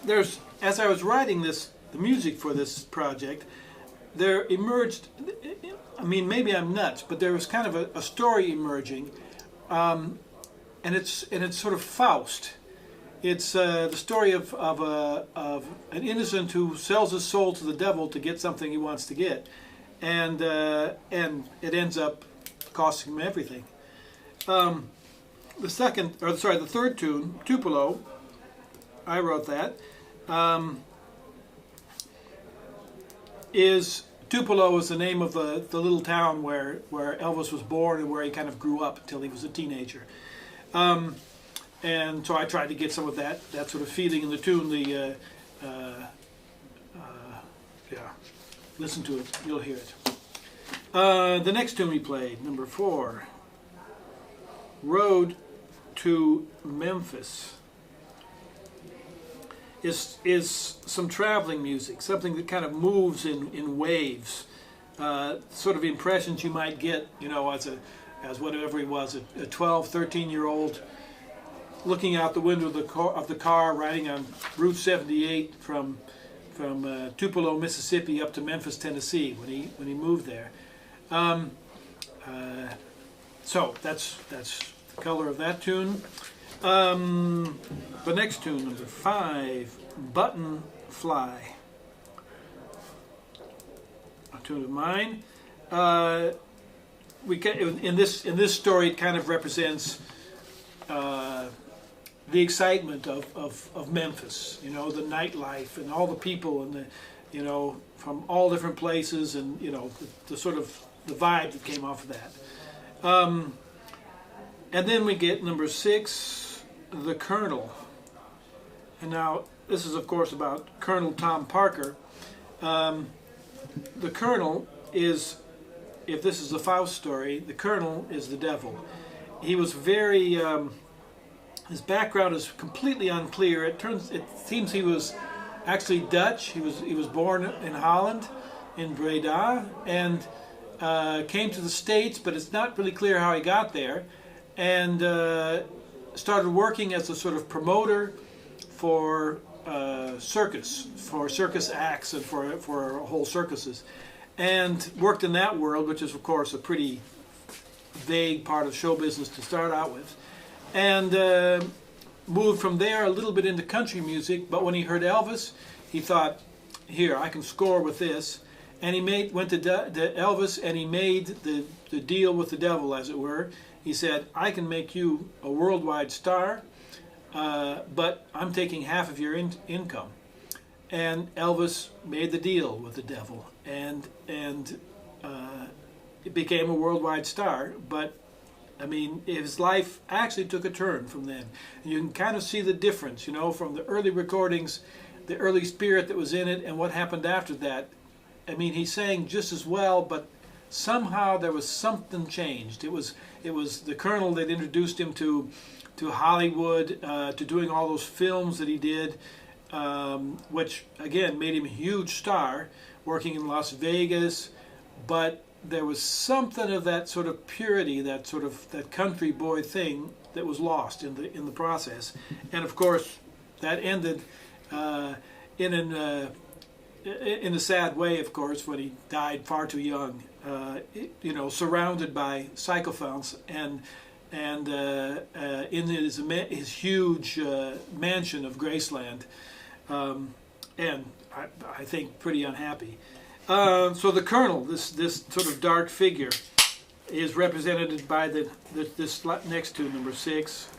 as I was writing the music for this project, there emerged, I mean, maybe I'm nuts, but there was kind of a story emerging, and it's sort of Faust. It's the story of an innocent who sells his soul to the devil to get something he wants to get, and it ends up costing him everything. The third tune, Tupelo, I wrote that. Tupelo is the name of the little town where Elvis was born and where he kind of grew up until he was a teenager. And so I tried to get some of that sort of feeling in the tune. Listen to it, you'll hear it. The next tune we played, number 4, Road to Memphis, is some traveling music, something that kind of moves in waves, sort of impressions you might get, as whatever he was, a 12, 13-year-old looking out the window of the car riding on Route 78 from Tupelo, Mississippi up to Memphis, Tennessee when he moved there. So that's the color of that tune. The next tune, number 5, Button Fly, a tune of mine. In this story, it kind of represents the excitement of Memphis. The nightlife and all the people and from all different places, and the sort of the vibe that came off of that. And then we get number 6, The Colonel. And now this is of course about Colonel Tom Parker. The Colonel is, if this is a Faust story, the Colonel is the devil. He was very, his background is completely unclear. It seems he was actually Dutch. He was born in Holland, in Breda, and came to the States, but it's not really clear how he got there, and started working as a sort of promoter for circus acts and for whole circuses, and worked in that world, which is of course a pretty vague part of show business to start out with, and moved from there a little bit into country music. But when he heard Elvis, he thought, here, I can score with this, and he went to Elvis and he made the deal with the devil, as it were. He said, I can make you a worldwide star, but I'm taking half of your income. And Elvis made the deal with the devil, and it became a worldwide star. But I mean, his life actually took a turn from then. And you can kind of see the difference, from the early recordings, the early spirit that was in it, and what happened after that. I mean, he sang just as well, but somehow there was something changed. It was the Colonel that introduced him to Hollywood, to doing all those films that he did, which again made him a huge star, working in Las Vegas. But there was something of that sort of purity, that country boy thing that was lost in the process. And of course, that ended in a sad way, of course, when he died far too young. Surrounded by sycophants, and in his huge mansion of Graceland, and I think pretty unhappy. So the Colonel, this sort of dark figure, is represented by this next tune, number 6,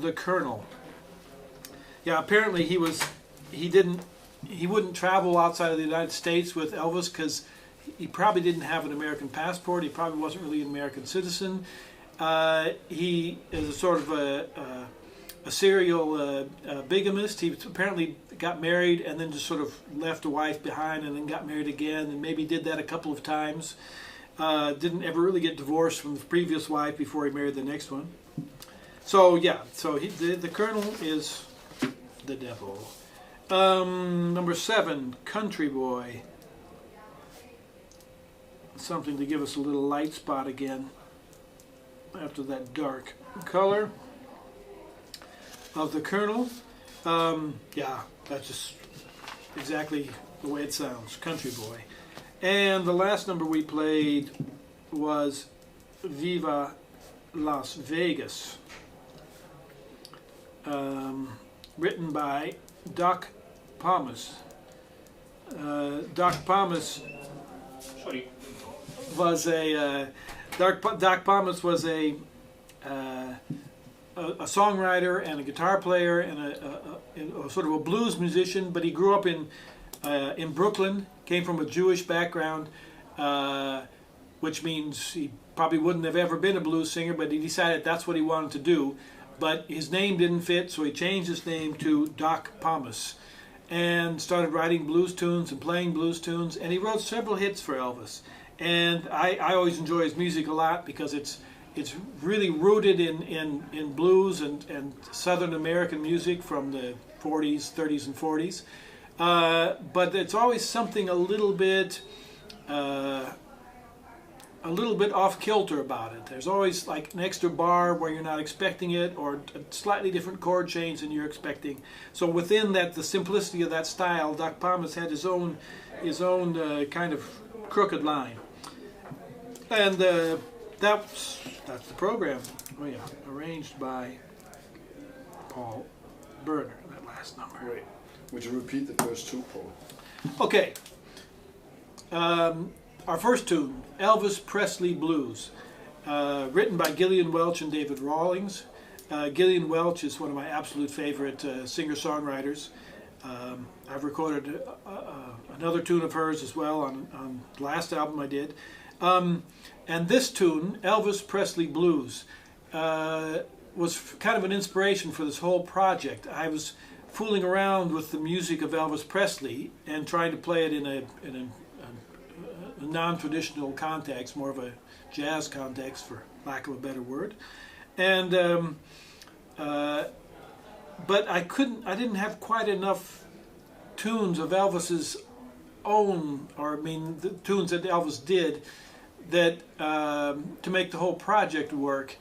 The Colonel. Yeah, apparently he wouldn't travel outside of the United States with Elvis because he probably didn't have an American passport. He probably wasn't really an American citizen. He is a sort of a serial bigamist. He apparently got married and then just sort of left a wife behind and then got married again, and maybe did that a couple of times. Didn't ever really get divorced from the previous wife before he married the next one. So yeah, so the Colonel is the devil. Number 7, Country Boy. Something to give us a little light spot again after that dark color of the Colonel. Yeah, that's just exactly the way it sounds, Country Boy. And the last number we played was Viva Las Vegas, written by Doc Pomus. Doc Pomus was a Doc Pomus was a songwriter and a guitar player and a sort of a blues musician, but he grew up in Brooklyn, came from a Jewish background, which means he probably wouldn't have ever been a blues singer, but he decided that's what he wanted to do. But his name didn't fit, so he changed his name to Doc Pomus and started writing blues tunes and playing blues tunes, and he wrote several hits for Elvis. And I always enjoy his music a lot because it's really rooted in blues and Southern American music from the 40s, 30s, and 40s. But it's always something a little bit off kilter about it. There's always like an extra bar where you're not expecting it, or a slightly different chord change than you're expecting. So within that, the simplicity of that style, Doc Pomus had his own kind of crooked line. And that's the program. Oh yeah, arranged by Paul Berner, that last number. Wait, would you repeat the first two, Paul? Okay. Our first tune, Elvis Presley Blues, written by Gillian, Welch, and David Rawlings. Gillian Welch is one of my absolute favorite singer-songwriters. I've recorded another tune of hers as well on the last album I did. And this tune, Elvis Presley Blues, was kind of an inspiration for this whole project. I was fooling around with the music of Elvis Presley and trying to play it in a non-traditional context, more of a jazz context, for lack of a better word. And but I didn't have quite enough tunes of Elvis's own, or I mean the tunes that Elvis did, that to make the whole project work.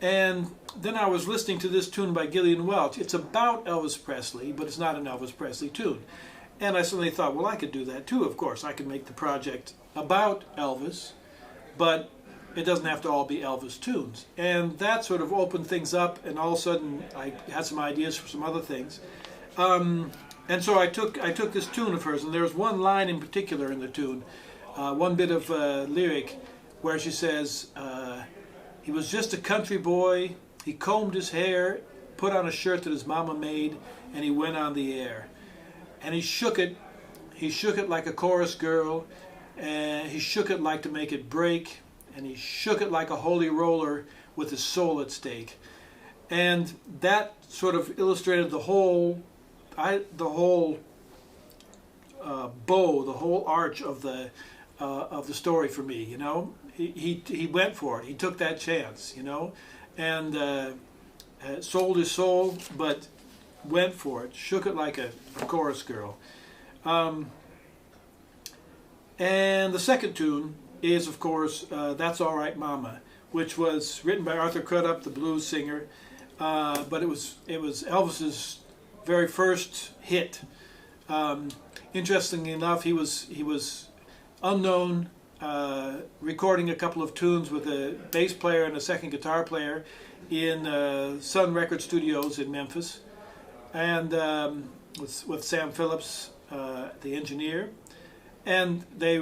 And then I was listening to this tune by Gillian Welch. It's about Elvis Presley, but it's not an Elvis Presley tune. And I suddenly thought, well, I could do that too, of course. I could make the project about Elvis, but it doesn't have to all be Elvis tunes. And that sort of opened things up, and all of a sudden I had some ideas for some other things. And so I took this tune of hers, and there was one line in particular in the tune, one bit of lyric, where she says, he was just a country boy, he combed his hair, put on a shirt that his mama made, and he went on the air. And he shook it like a chorus girl, and he shook it like to make it break, and he shook it like a holy roller with his soul at stake. And that sort of illustrated the whole bow, the whole arch of the story for me. You know, he went for it. He took that chance. You know, and sold his soul, but went for it. Shook it like a chorus girl. And the second tune is, of course, That's All Right Mama, which was written by Arthur Crudup, the blues singer, but it was Elvis's very first hit. Interestingly enough, he was unknown, recording a couple of tunes with a bass player and a second guitar player in Sun Record Studios in Memphis, and with Sam Phillips, the engineer. And they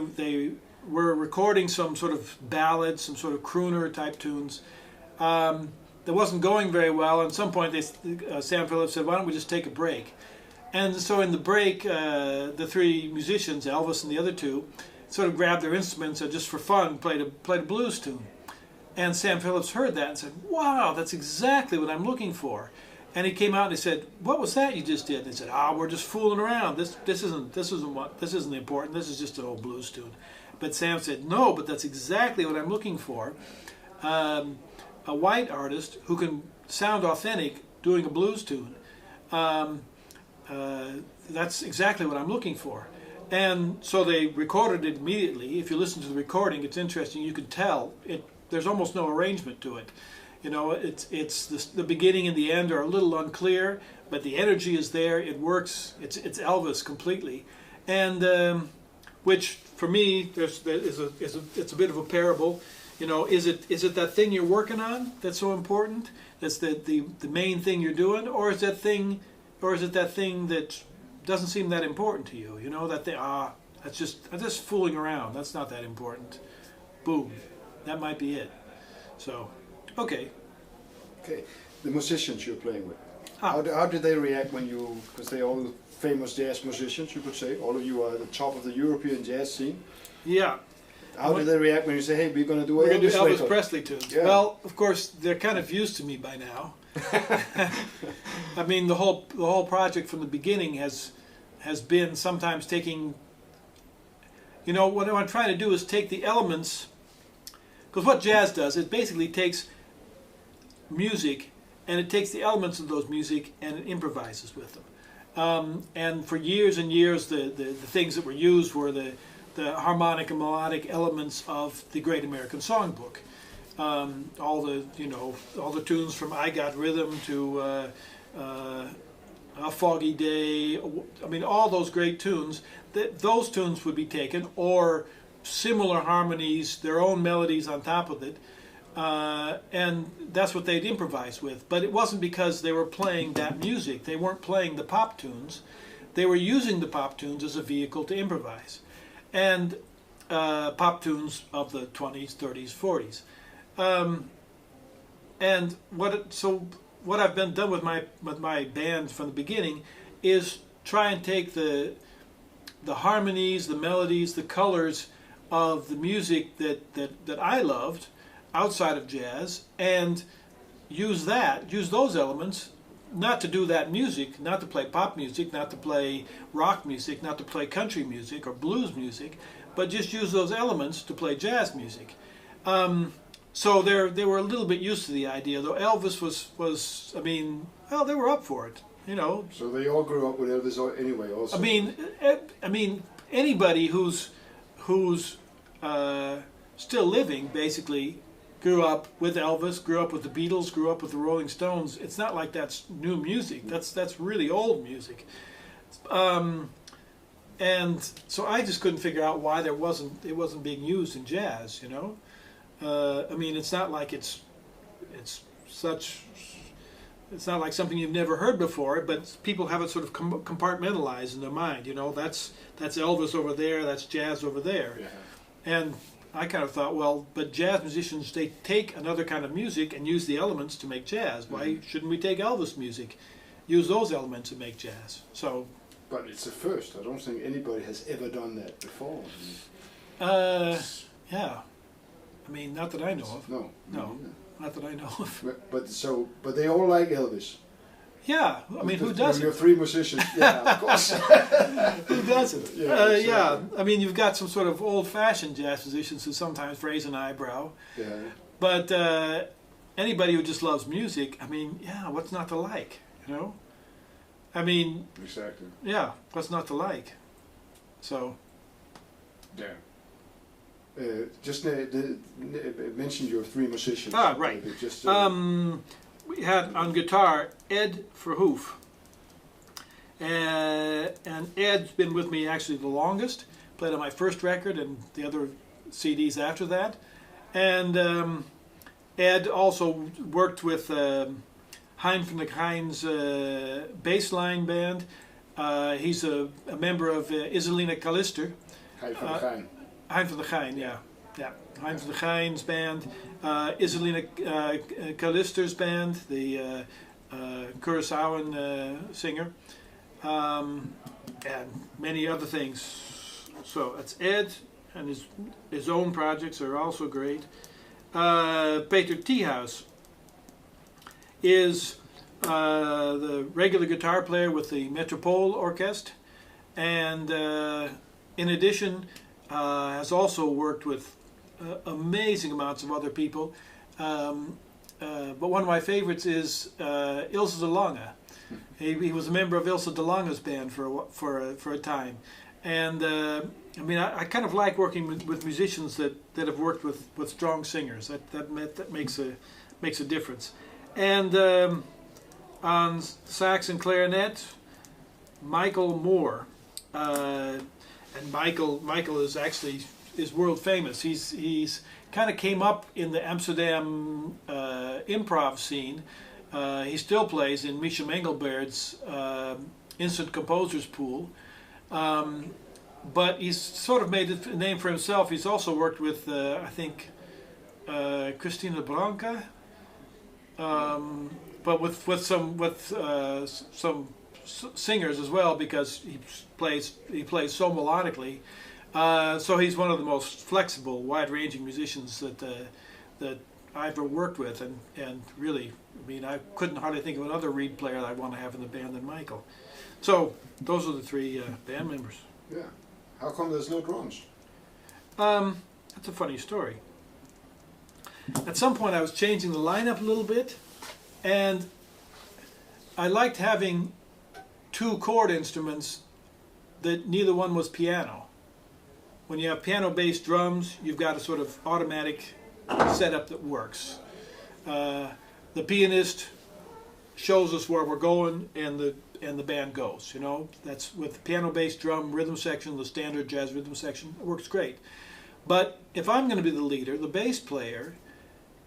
were recording some sort of ballads, some sort of crooner type tunes. That wasn't going very well. At some point, Sam Phillips said, "Why don't we just take a break?" And so in the break, the three musicians, Elvis and the other two, sort of grabbed their instruments and just for fun played a blues tune. And Sam Phillips heard that and said, "Wow, that's exactly what I'm looking for." And he came out and he said, "What was that you just did?" And they said, "We're just fooling around. This isn't important. This is just an old blues tune." But Sam said, "No, but that's exactly what I'm looking for. A white artist who can sound authentic doing a blues tune. That's exactly what I'm looking for." And so they recorded it immediately. If you listen to the recording, it's interesting. You can tell there's almost no arrangement to it. You know, it's the beginning and the end are a little unclear, but the energy is there. It works. It's Elvis completely, and which for me it's a bit of a parable. You know, is it that thing you're working on that's so important? That's the main thing you're doing, or is it that thing that doesn't seem that important to you? You know, that I'm just fooling around. That's not that important. Boom, that might be it. So, okay. Okay, the musicians you're playing with. How did they react when you? Because they're all famous jazz musicians, you could say. All of you are at the top of the European jazz scene. Yeah. How did they react when you say, "Hey, we're going to do We're going to do Elvis later. Presley tunes"? Yeah. Well, of course, they're kind of used to me by now. I mean, the whole project from the beginning has been sometimes taking. You know, what I'm trying to do is take the elements, because what jazz does, it basically takes music and it takes the elements of those music and it improvises with them. And for years and years, the things that were used were the harmonic and melodic elements of the Great American Songbook. All the tunes from "I Got Rhythm" to "A Foggy Day." I mean, all those great tunes. Those tunes would be taken, or similar harmonies, their own melodies on top of it, and that's what they'd improvise with. But it wasn't because they were playing that music. They weren't playing the pop tunes. They were using the pop tunes as a vehicle to improvise, and pop tunes of the 20s, 30s, 40s. And what I've been done with my band from the beginning is try and take the harmonies, the melodies, the colors of the music that I loved outside of jazz, and use those elements, not to do that music, not to play pop music, not to play rock music, not to play country music or blues music, but just use those elements to play jazz music. So they were a little bit used to the idea, though Elvis was I mean, well, they were up for it. You know. So they all grew up with Elvis anyway. Also. I mean, anybody who's still living basically grew up with Elvis, grew up with the Beatles, grew up with the Rolling Stones. It's not like that's new music. That's really old music. And so I just couldn't figure out why it wasn't being used in jazz. You know. I mean, it's not like it's not like something you've never heard before, but people have it sort of compartmentalized in their mind. You know, that's Elvis over there, that's jazz over there. Yeah. And I kind of thought, well, but jazz musicians, they take another kind of music and use the elements to make jazz. Why shouldn't we take Elvis music, use those elements and make jazz? So. But it's a first. I don't think anybody has ever done that before. Yeah. I mean, not that I know of. No. Not that I know of. But they all like Elvis. Yeah, I mean, who doesn't? You're three musicians. Yeah, of course. Who doesn't? Yeah, I mean, you've got some sort of old-fashioned jazz musicians who sometimes raise an eyebrow. Yeah. But anybody who just loves music, I mean, yeah, what's not to like? You know? I mean. Exactly. Yeah, what's not to like? So. Yeah. Just mention your three musicians. Ah, right. Just, we had on guitar Ed Verhoef. And Ed's been with me actually the longest. Played on my first record and the other CDs after that. And Ed also worked with Hein van der Gein's bassline band. He's a member of Iselina Callister. Hein van der Gein. Hein van der Gein, yeah. Hein van der Gein's band, Iselina Callister's band, the Curaçaoan singer, and many other things. So that's Ed, and his own projects are also great. Peter Thiehaus is the regular guitar player with the Metropole Orchestra, and in addition has also worked with amazing amounts of other people. But one of my favorites is Ilse de Lange. He was a member of Ilse de Lange's band for a time. And I mean, I kind of like working with musicians that have worked with strong singers. That makes makes a difference. And on sax and clarinet, Michael Moore. And Michael is world famous. He's kind of came up in the Amsterdam improv scene. He still plays in Misha Mengelberg's Instant Composers Pool. But he's sort of made a name for himself. He's also worked with, I think, Christina Branca, but with some singers as well, because he plays so melodically. So he's one of the most flexible, wide-ranging musicians that I've ever worked with, and really, I mean, I couldn't hardly think of another reed player that I'd want to have in the band than Michael. So those are the three band members. Yeah. How come there's no drums? That's a funny story. At some point I was changing the lineup a little bit, and I liked having two chord instruments that neither one was piano. When you have piano-based drums, you've got a sort of automatic setup that works. The pianist shows us where we're going, and the band goes. You know, that's with the piano-based drum rhythm section, the standard jazz rhythm section. It works great. But if I'm going to be the leader, the bass player,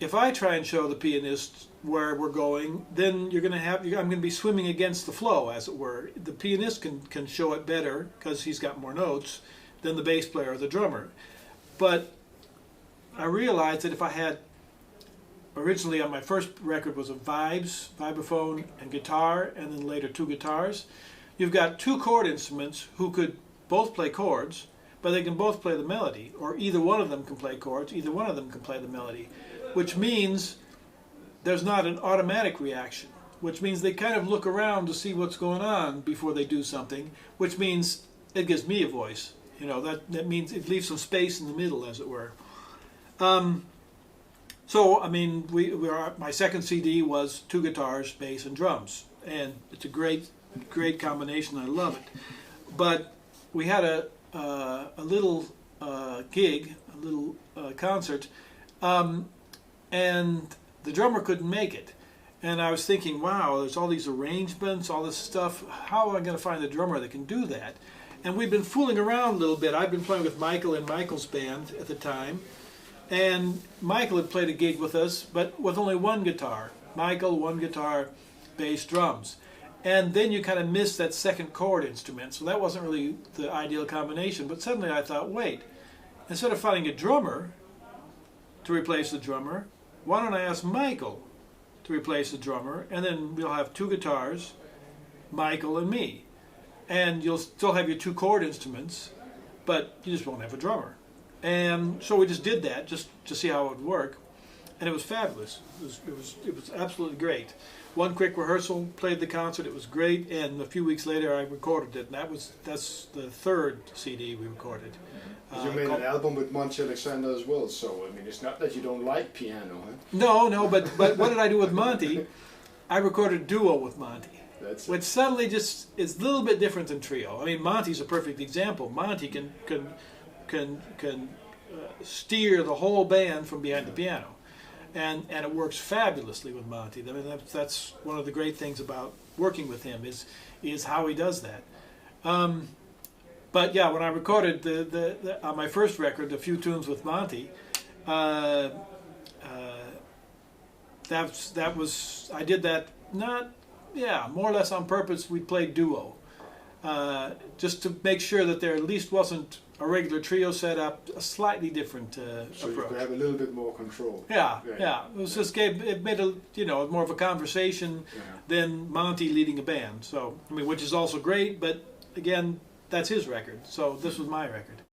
if I try and show the pianist where we're going, then I'm going to be swimming against the flow, as it were. The pianist can show it better because he's got more notes than the bass player or the drummer. But I realized that if I had, originally on my first record was a vibraphone and guitar, and then later two guitars. You've got two chord instruments who could both play chords, but they can both play the melody, or either one of them can play chords, either one of them can play the melody, which means there's not an automatic reaction, which means they kind of look around to see what's going on before they do something, which means it gives me a voice. You know, that means it leaves some space in the middle, as it were. So, I mean, my second CD was two guitars, bass, and drums, and it's a great combination. I love it. But we had a little gig, a little concert, and the drummer couldn't make it. And I was thinking, wow, there's all these arrangements, all this stuff. How am I going to find a drummer that can do that? And we've been fooling around a little bit. I've been playing with Michael in Michael's band at the time. And Michael had played a gig with us, but with only one guitar. Michael, one guitar, bass, drums. And then you kind of miss that second chord instrument. So that wasn't really the ideal combination. But suddenly I thought, wait, instead of finding a drummer to replace the drummer, why don't I ask Michael to replace the drummer? And then we'll have two guitars, Michael and me. And you'll still have your two chord instruments, but you just won't have a drummer. And so we just did that just to see how it would work, and it was fabulous. It was absolutely great. One quick rehearsal, played the concert, it was great, and a few weeks later I recorded it, and that's the third CD we recorded. You made an album with Monty Alexander as well, so I mean it's not that you don't like piano, huh? No, but what did I do with Monty? I recorded a duo with Monty. Which suddenly just is a little bit different than trio. I mean, Monty's a perfect example. Monty can steer the whole band from behind the piano, and it works fabulously with Monty. I mean, that's one of the great things about working with him is how he does that. But yeah, when I recorded on my first record, a few tunes with Monty, I did that more or less on purpose. We played duo, just to make sure that there at least wasn't a regular trio setup, a slightly different approach. So you could have a little bit more control. Yeah. It was just it made more of a conversation than Monty leading a band. So I mean, which is also great, but again, that's his record. So this was my record.